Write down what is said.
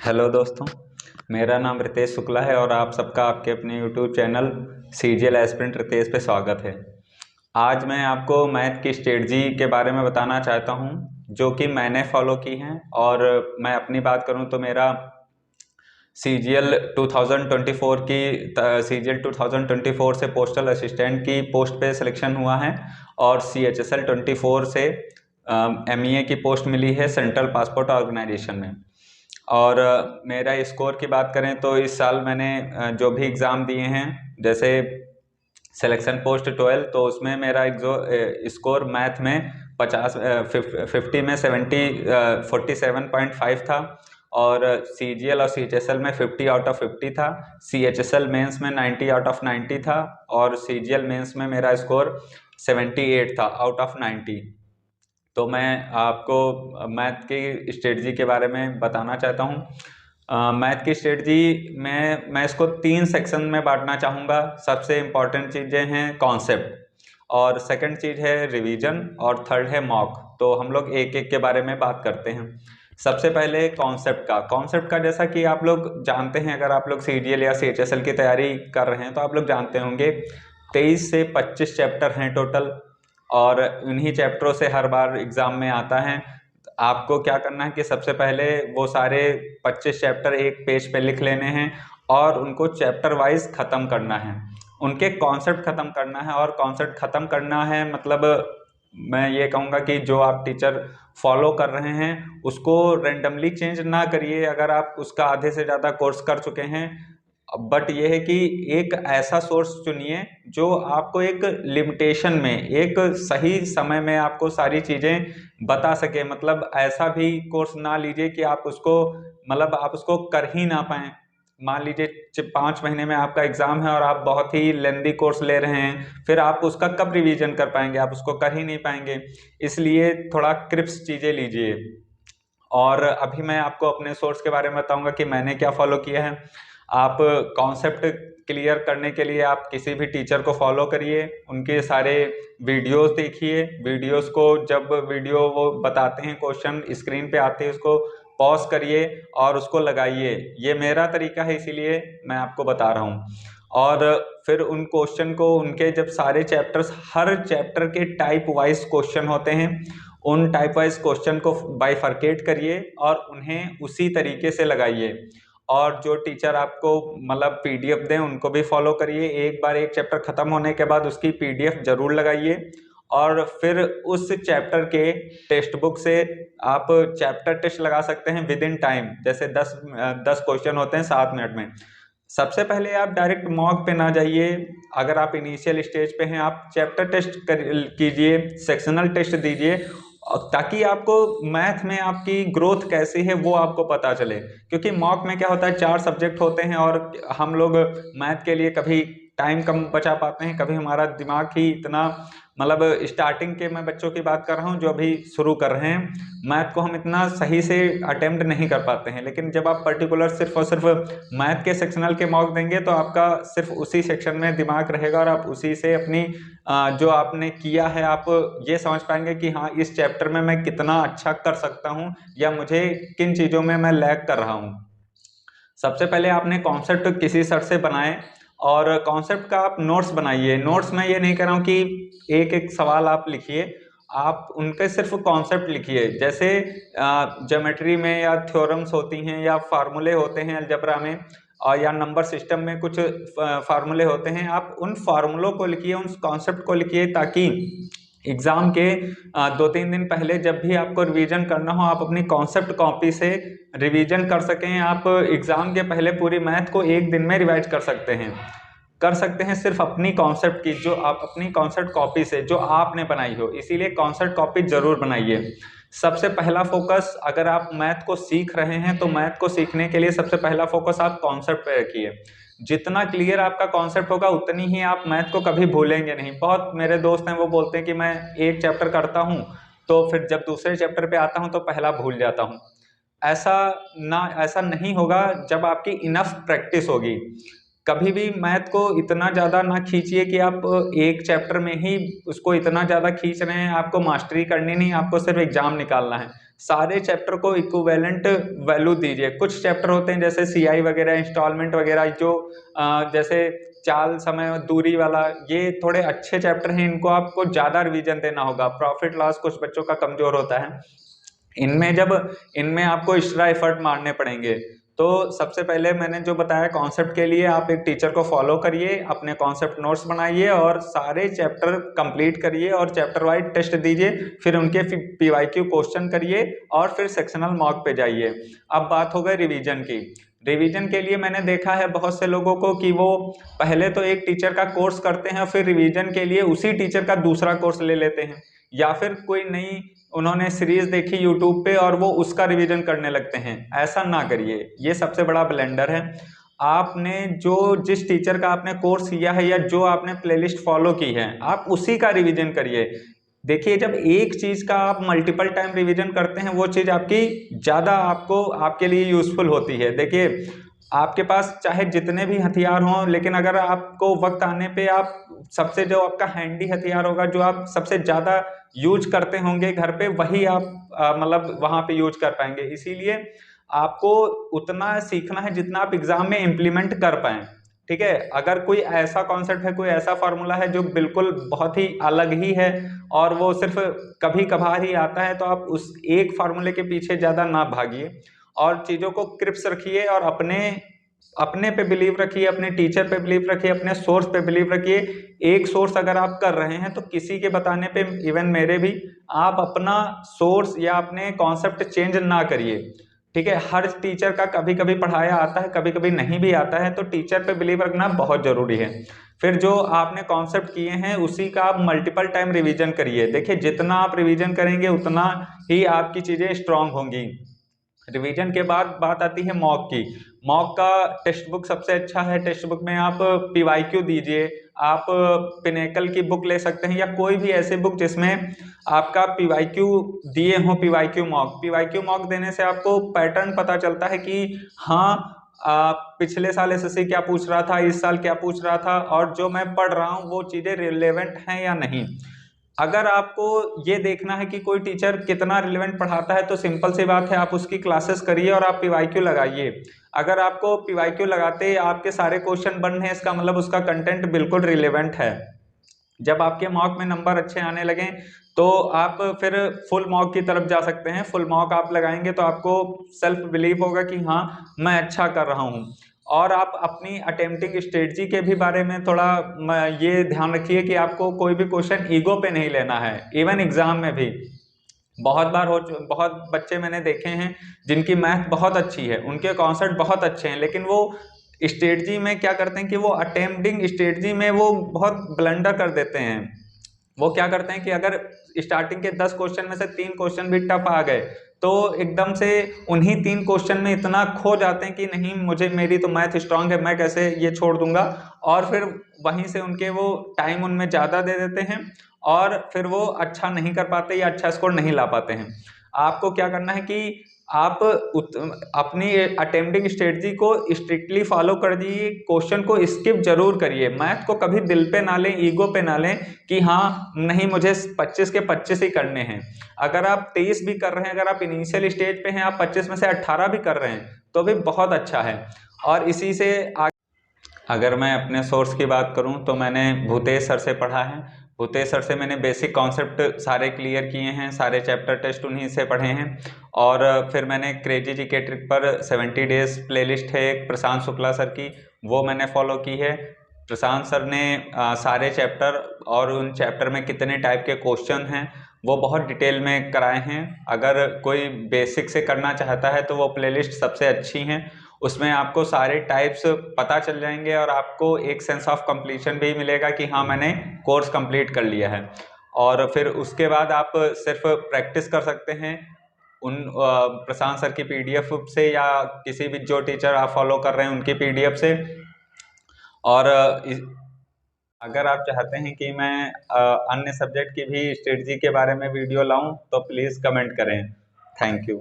Hello दोस्तों, मेरा नाम रितेश शुक्ला है और आप सबका आपके अपने YouTube channel CGL aspirant Ritesh पे स्वागत है। आज मैं आपको मैथ की स्ट्रेटजी के बारे में बताना चाहता हूं जो कि मैंने फॉलो की हैं। और मैं अपनी बात करूं तो मेरा सीजीएल 2024 की सीजीएल 2024 से पोस्टल असिस्टेंट की पोस्ट पे सिलेक्शन हुआ है और सीएचएसएल 24 से एमईए की पोस्ट मिली है सेंट्रल पासपोर्ट ऑर्गेनाइजेशन में। और मेरा स्कोर की बात करें तो इस साल मैंने जो भी एग्ज़ाम दिए हैं, जैसे सिलेक्शन पोस्ट 12, तो उसमें मेरा जो स्कोर मैथ में 50 में 47.5 था और सीजीएल और सीएचएसएल में 50 आउट ऑफ 50 था। सीएचएसएल मेंस में 90 आउट ऑफ 90 था और सीजीएल मेंस में मेरा स्कोर 78 था आउट ऑफ 90। तो मैं आपको मैथ की स्ट्रेटजी के बारे में बताना चाहता हूँ। मैथ की स्ट्रेटजी में मैं इसको 3 सेक्शन में बांटना चाहूँगा। सबसे इम्पॉर्टेंट चीज़ें हैं कॉन्सेप्ट, और सेकंड चीज़ है रिवीजन, और थर्ड है मॉक। तो हम लोग एक एक के बारे में बात करते हैं। सबसे पहले कॉन्सेप्ट का जैसा कि आप लोग जानते हैं, अगर आप लोग सीजीएल या सीएचएसएल की तैयारी कर रहे हैं तो आप लोग जानते होंगे 23 से 25 चैप्टर हैं टोटल, और इन्हीं चैप्टरों से हर बार एग्ज़ाम में आता है। आपको क्या करना है कि सबसे पहले वो सारे 25 चैप्टर एक पेज पे लिख लेने हैं और उनको चैप्टर वाइज ख़त्म करना है, उनके कॉन्सेप्ट ख़त्म करना है। और कॉन्सेप्ट ख़त्म करना है मतलब मैं ये कहूँगा कि जो आप टीचर फॉलो कर रहे हैं उसको रेंडमली चेंज ना करिए अगर आप उसका आधे से ज़्यादा कोर्स कर चुके हैं। बट ये है कि एक ऐसा सोर्स चुनिए जो आपको एक लिमिटेशन में, एक सही समय में आपको सारी चीज़ें बता सके। मतलब ऐसा भी कोर्स ना लीजिए कि आप उसको मतलब आप उसको कर ही ना पाएँ। मान लीजिए 5 महीने में आपका एग्ज़ाम है और आप बहुत ही लेंदी कोर्स ले रहे हैं, फिर आप उसका कब रिवीजन कर पाएंगे, आप उसको कर ही नहीं पाएंगे। इसलिए थोड़ा क्रिप्स चीज़ें लीजिए। और अभी मैं आपको अपने सोर्स के बारे में बताऊंगा कि मैंने क्या फॉलो किया है। आप कॉन्सेप्ट क्लियर करने के लिए आप किसी भी टीचर को फॉलो करिए, उनके सारे वीडियोस देखिए। वीडियोस को जब वीडियो वो बताते हैं क्वेश्चन स्क्रीन पे आते हैं उसको पॉज करिए और उसको लगाइए। ये मेरा तरीका है इसीलिए मैं आपको बता रहा हूँ। और फिर उन क्वेश्चन को, उनके जब सारे चैप्टर्स, हर चैप्टर के टाइप वाइज क्वेश्चन होते हैं, उन टाइप वाइज क्वेश्चन को बाइफरकेट करिए और उन्हें उसी तरीके से लगाइए। और जो टीचर आपको मतलब पीडीएफ दें उनको भी फॉलो करिए। एक बार एक चैप्टर खत्म होने के बाद उसकी पीडीएफ जरूर लगाइए और फिर उस चैप्टर के टेक्स्ट बुक से आप चैप्टर टेस्ट लगा सकते हैं विद इन टाइम। जैसे 10 क्वेश्चन होते हैं 7 मिनट में। सबसे पहले आप डायरेक्ट मॉक पे ना जाइए। अगर आप इनिशियल स्टेज पे हैं, आप चैप्टर टेस्ट कीजिए, सेक्शनल टेस्ट दीजिए, ताकि आपको मैथ में आपकी ग्रोथ कैसी है वो आपको पता चले। क्योंकि मॉक में क्या होता है, 4 सब्जेक्ट होते हैं और हम लोग मैथ के लिए कभी टाइम कम बचा पाते हैं, कभी हमारा दिमाग ही इतना, मतलब स्टार्टिंग के मैं बच्चों की बात कर रहा हूँ जो अभी शुरू कर रहे हैं, मैथ को हम इतना सही से अटेम्प्ट नहीं कर पाते हैं। लेकिन जब आप पर्टिकुलर सिर्फ और सिर्फ मैथ के सेक्शनल के मॉक देंगे तो आपका सिर्फ उसी सेक्शन में दिमाग रहेगा और आप उसी से अपनी जो आपने किया है आप ये समझ पाएंगे कि हाँ इस चैप्टर में मैं कितना अच्छा कर सकता हूँ या मुझे किन चीज़ों में मैं लैग कर रहा हूँ। सबसे पहले आपने कॉन्सेप्ट किसी सर से बनाए और कॉन्सेप्ट का आप नोट्स बनाइए। नोट्स में ये नहीं कह रहा हूँ कि एक एक सवाल आप लिखिए, आप उनके सिर्फ कॉन्सेप्ट लिखिए। जैसे ज्योमेट्री में या थ्योरम्स होती हैं या फार्मूले होते हैं अलजेब्रा में, और या नंबर सिस्टम में कुछ फार्मूले होते हैं, आप उन फार्मूलों को लिखिए, उन कॉन्सेप्ट को लिखिए, ताकि एग्जाम के 2-3 दिन पहले जब भी आपको रिवीजन करना हो आप अपनी कॉन्सेप्ट कॉपी से रिवीजन कर सकें। आप एग्जाम के पहले पूरी मैथ को एक दिन में रिवाइज कर सकते हैं सिर्फ अपनी कॉन्सेप्ट की, जो आप अपनी कॉन्सेप्ट कॉपी से जो आपने बनाई हो। इसीलिए कॉन्सेप्ट कॉपी जरूर बनाइए। सबसे पहला फोकस, अगर आप मैथ को सीख रहे हैं तो मैथ को सीखने के लिए सबसे पहला फोकस आप कॉन्सेप्ट पे रखिए। जितना क्लियर आपका कॉन्सेप्ट होगा उतनी ही आप मैथ को कभी भूलेंगे नहीं। बहुत मेरे दोस्त हैं वो बोलते हैं कि मैं एक चैप्टर करता हूँ तो फिर जब दूसरे चैप्टर पे आता हूँ तो पहला भूल जाता हूँ। ऐसा नहीं होगा जब आपकी इनफ प्रैक्टिस होगी। कभी भी मैथ को इतना ज़्यादा ना खींचिए कि आप एक चैप्टर में ही उसको इतना ज़्यादा खींच रहे हैं, आपको मास्टरी करनी नहीं, आपको सिर्फ एग्जाम निकालना है। सारे चैप्टर को इक्विवेलेंट वैल्यू दीजिए। कुछ चैप्टर होते हैं जैसे सीआई वगैरह, इंस्टॉलमेंट वगैरह, जो जैसे चाल, समय, दूरी वाला, ये थोड़े अच्छे चैप्टर हैं, इनको आपको ज़्यादा रिवीजन देना होगा। प्रॉफिट लॉस कुछ बच्चों का कमज़ोर होता है, इनमें आपको एक्स्ट्रा एफर्ट मारने पड़ेंगे। तो सबसे पहले मैंने जो बताया कॉन्सेप्ट के लिए आप एक टीचर को फॉलो करिए, अपने कॉन्सेप्ट नोट्स बनाइए और सारे चैप्टर कंप्लीट करिए और चैप्टर वाइज टेस्ट दीजिए, फिर उनके पीवाईक्यू क्वेश्चन करिए और फिर सेक्शनल मॉक पे जाइए। अब बात हो गई रिवीजन की। रिवीजन के लिए मैंने देखा है बहुत से लोगों को कि वो पहले तो एक टीचर का कोर्स करते हैं, फिर रिवीजन के लिए उसी टीचर का दूसरा कोर्स ले लेते हैं, या फिर कोई नई उन्होंने सीरीज देखी यूट्यूब पे और वो उसका रिवीजन करने लगते हैं। ऐसा ना करिए, ये सबसे बड़ा ब्लेंडर है। आपने जिस टीचर का आपने कोर्स किया है या जो आपने प्लेलिस्ट फॉलो की है, आप उसी का रिवीजन करिए। देखिए, जब एक चीज का आप मल्टीपल टाइम रिवीजन करते हैं, वो चीज आपकी ज्यादा आपके लिए यूजफुल होती है। देखिए, आपके पास चाहे जितने भी हथियार हों, लेकिन अगर आपको वक्त आने पे आप सबसे जो आपका हैंडी हथियार होगा, जो आप सबसे ज्यादा यूज करते होंगे घर पे, वही आप मतलब वहां पे यूज कर पाएंगे। इसीलिए आपको उतना सीखना है जितना आप एग्जाम में इम्प्लीमेंट कर पाए। ठीक है, अगर कोई ऐसा कॉन्सेप्ट है, कोई ऐसा फॉर्मूला है जो बिल्कुल बहुत ही अलग ही है और वो सिर्फ कभी कभार ही आता है, तो आप उस एक फार्मूले के पीछे ज्यादा ना भागिए और चीजों को क्रिप्स रखिए और अपने पे बिलीव रखिए, अपने टीचर पे बिलीव रखिए, अपने सोर्स पे बिलीव रखिए। एक सोर्स अगर आप कर रहे हैं तो किसी के बताने पे, इवन मेरे भी, आप अपना सोर्स या अपने कॉन्सेप्ट चेंज ना करिए। ठीक है, हर टीचर का कभी कभी पढ़ाया आता है, कभी कभी नहीं भी आता है, तो टीचर पे बिलीव रखना बहुत जरूरी है। फिर जो आपने कॉन्सेप्ट किए हैं उसी का आप मल्टीपल टाइम रिवीजन करिए। देखिए, जितना आप रिवीजन करेंगे उतना ही आपकी चीजें स्ट्रांग होंगी। रिवीजन के बाद बात आती है मॉक की। मॉक का टेक्स्ट बुक सबसे अच्छा है। टेक्स्ट बुक में आप पीवाईक्यू दीजिए, आप पिनेकल की बुक ले सकते हैं या कोई भी ऐसी बुक जिसमें आपका पीवाईक्यू दिए हों। पीवाईक्यू मॉक देने से आपको पैटर्न पता चलता है कि हाँ, पिछले साल एसएससी क्या पूछ रहा था, इस साल क्या पूछ रहा था, और जो मैं पढ़ रहा हूँ वो चीजें रिलेवेंट हैं या नहीं। अगर आपको ये देखना है कि कोई टीचर कितना रिलेवेंट पढ़ाता है, तो सिंपल सी बात है, आप उसकी क्लासेस करिए और आप पीवाईक्यू लगाइए। अगर आपको पीवाईक्यू लगाते आपके सारे क्वेश्चन बन रहे हैं, इसका मतलब उसका कंटेंट बिल्कुल रिलेवेंट है। जब आपके मॉक में नंबर अच्छे आने लगे तो आप फिर फुल मॉक की तरफ जा सकते हैं। फुल मॉक आप लगाएंगे तो आपको सेल्फ बिलीव होगा कि हाँ, मैं अच्छा कर रहा हूँ। और आप अपनी अटेम्प्टिंग स्ट्रेटजी के भी बारे में थोड़ा ये ध्यान रखिए कि आपको कोई भी क्वेश्चन ईगो पे नहीं लेना है। इवन एग्जाम में भी बहुत बच्चे मैंने देखे हैं जिनकी मैथ बहुत अच्छी है, उनके कॉन्सेप्ट बहुत अच्छे हैं, लेकिन वो स्ट्रेटजी में क्या करते हैं कि वो अटेम्प्टिंग स्ट्रेटजी में वो बहुत ब्लंडर कर देते हैं। वो क्या करते हैं कि अगर स्टार्टिंग के 10 क्वेश्चन में से 3 क्वेश्चन भी टफ आ गए, तो एकदम से उन्हीं 3 क्वेश्चन में इतना खो जाते हैं कि नहीं, मेरी तो मैथ स्ट्रांग है, मैं कैसे ये छोड़ दूंगा। और फिर वहीं से उनके वो टाइम उनमें ज़्यादा दे देते हैं और फिर वो अच्छा नहीं कर पाते या अच्छा स्कोर नहीं ला पाते हैं। आपको क्या करना है कि आप अपनी अटेम्प्टिंग स्ट्रेटजी को स्ट्रिक्टली फॉलो कर दीजिए, क्वेश्चन को स्किप जरूर करिए। मैथ को कभी दिल पे ना लें, ईगो पे ना लें कि हाँ नहीं, मुझे 25 के 25 ही करने हैं। अगर आप 23 भी कर रहे हैं, अगर आप इनिशियल स्टेज पे हैं, आप 25 में से 18 भी कर रहे हैं तो भी बहुत अच्छा है। और इसी से अगर मैं अपने सोर्स की बात करूं तो मैंने भूतेश सर से पढ़ा है। भूतेश सर से मैंने बेसिक कॉन्सेप्ट सारे क्लियर किए हैं, सारे चैप्टर टेस्ट उन्हीं से पढ़े हैं। और फिर मैंने क्रेजी जीके ट्रिक पर 70 डेज प्लेलिस्ट है एक प्रशांत शुक्ला सर की, वो मैंने फॉलो की है। प्रशांत सर ने सारे चैप्टर और उन चैप्टर में कितने टाइप के क्वेश्चन हैं वो बहुत डिटेल में कराए हैं। अगर कोई बेसिक से करना चाहता है तो वो प्लेलिस्ट सबसे अच्छी हैं, उसमें आपको सारे टाइप्स पता चल जाएंगे और आपको एक सेंस ऑफ कंप्लीशन भी मिलेगा कि हाँ, मैंने कोर्स कंप्लीट कर लिया है। और फिर उसके बाद आप सिर्फ प्रैक्टिस कर सकते हैं उन प्रशांत सर की पीडीएफ से या किसी भी जो टीचर आप फॉलो कर रहे हैं उनकी पीडीएफ से। और अगर आप चाहते हैं कि मैं अन्य सब्जेक्ट की भी स्ट्रेटजी के बारे में वीडियो लाऊं तो प्लीज़ कमेंट करें। Thank you.